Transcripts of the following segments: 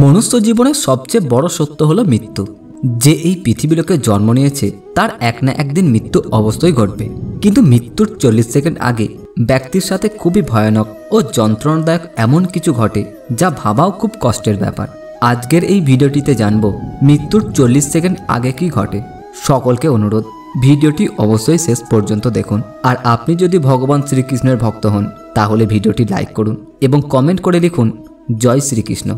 মনুষ্য জীবনের সবচেয়ে বড় সত্য হলো মৃত্যু। যে এই পৃথিবীলোকে জন্ম নিয়েছে তার এক না একদিন মৃত্যু অবশ্যই ঘটবে। কিন্তু মৃত্যুর 40 সেকেন্ড আগে ব্যক্তির সাথে খুবই ভয়ানক ও যন্ত্রণাদায়ক এমন কিছু ঘটে যা ভাবাও খুব কষ্টের ব্যাপার। আজকের এই ভিডিওটিতে জানব মৃত্যুর 40 সেকেন্ড আগে কি ঘটে। সকলকে অনুরোধ, ভিডিওটি অবশ্যই শেষ পর্যন্ত দেখুন। আর আপনি যদি ভগবান শ্রীকৃষ্ণের ভক্ত হন তাহলে ভিডিওটি লাইক করুন এবং কমেন্ট করে লিখুন জয় শ্রীকৃষ্ণ।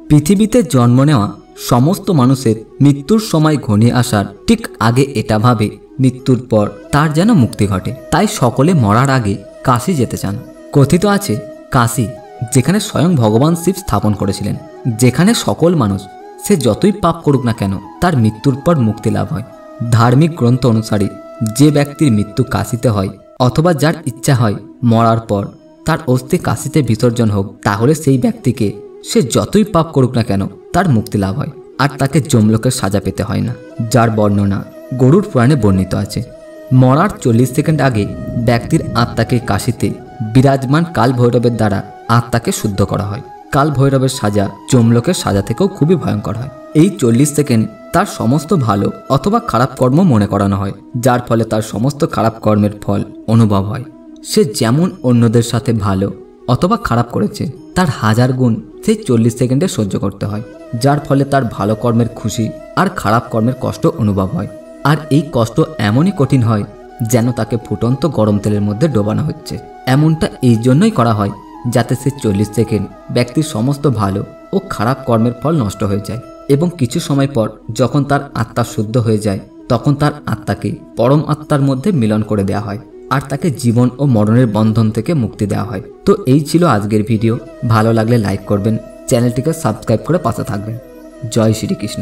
পৃথিবীতে জন্ম নেওয়া সমস্ত মানুষের মৃত্যুর সময় ঘনিয়ে আসার ঠিক আগে এটা ভাবে মৃত্যুর পর তার যেন মুক্তি ঘটে। তাই সকলে মরার আগে কাশী যেতে চান। কথিত আছে কাশী যেখানে স্বয়ং ভগবান শিব স্থাপন করেছিলেন, যেখানে সকল মানুষ সে যতই পাপ করুক না কেন তার মৃত্যুর পর মুক্তি লাভ হয়। ধার্মিক গ্রন্থ অনুসারে যে ব্যক্তির মৃত্যু কাশীতে হয় অথবা যার ইচ্ছা হয় মরার পর তার অস্থি কাশীতে বিসর্জন হোক, তাহলে সেই ব্যক্তিকে সে যতই পাপ করুক না কেন তার মুক্তি লাভ হয় আর তাকে যমলোকের সাজা পেতে হয় না, যার বর্ণনা গরুড় পুরাণে বর্ণিত আছে। মরার 40 সেকেন্ড আগে ব্যক্তির আত্মাকে কাশীতে বিরাজমান কাল ভৈরবের দ্বারা আত্মাকে শুদ্ধ করা হয়। কাল ভৈরবের সাজা যমলোকের সাজা থেকেও খুবই ভয়ঙ্কর হয়। এই 40 সেকেন্ড তার সমস্ত ভালো অথবা খারাপ কর্ম মনে করানো হয়, যার ফলে তার সমস্ত খারাপ কর্মের ফল অনুভব হয়। সে যেমন অন্যদের সাথে ভালো অথবা খারাপ করেছে তার 1000 গুণ সেই 40 সেকেন্ডে সহ্য করতে হয়, যার ফলে তার ভালো কর্মের খুশি আর খারাপ কর্মের কষ্ট অনুভব হয়। আর এই কষ্ট এমনই কঠিন হয় যেন তাকে ফুটন্ত গরম তেলের মধ্যে ডোবানো হচ্ছে। এমনটা এই জন্যই করা হয় যাতে সে 40 সেকেন্ড ব্যক্তির সমস্ত ভালো ও খারাপ কর্মের ফল নষ্ট হয়ে যায় এবং কিছু সময় পর যখন তার আত্মা শুদ্ধ হয়ে যায় তখন তার আত্মাকে পরম আত্মার মধ্যে মিলন করে দেওয়া হয় আর তাকে জীবন ও মরণের বন্ধন থেকে মুক্তি দেওয়া হয়। তো এই ছিল আজকের ভিডিও। ভালো লাগলে লাইক করবেন, চ্যানেলটিকে সাবস্ক্রাইব করে পাশে থাকবেন। জয় শ্রীকৃষ্ণ।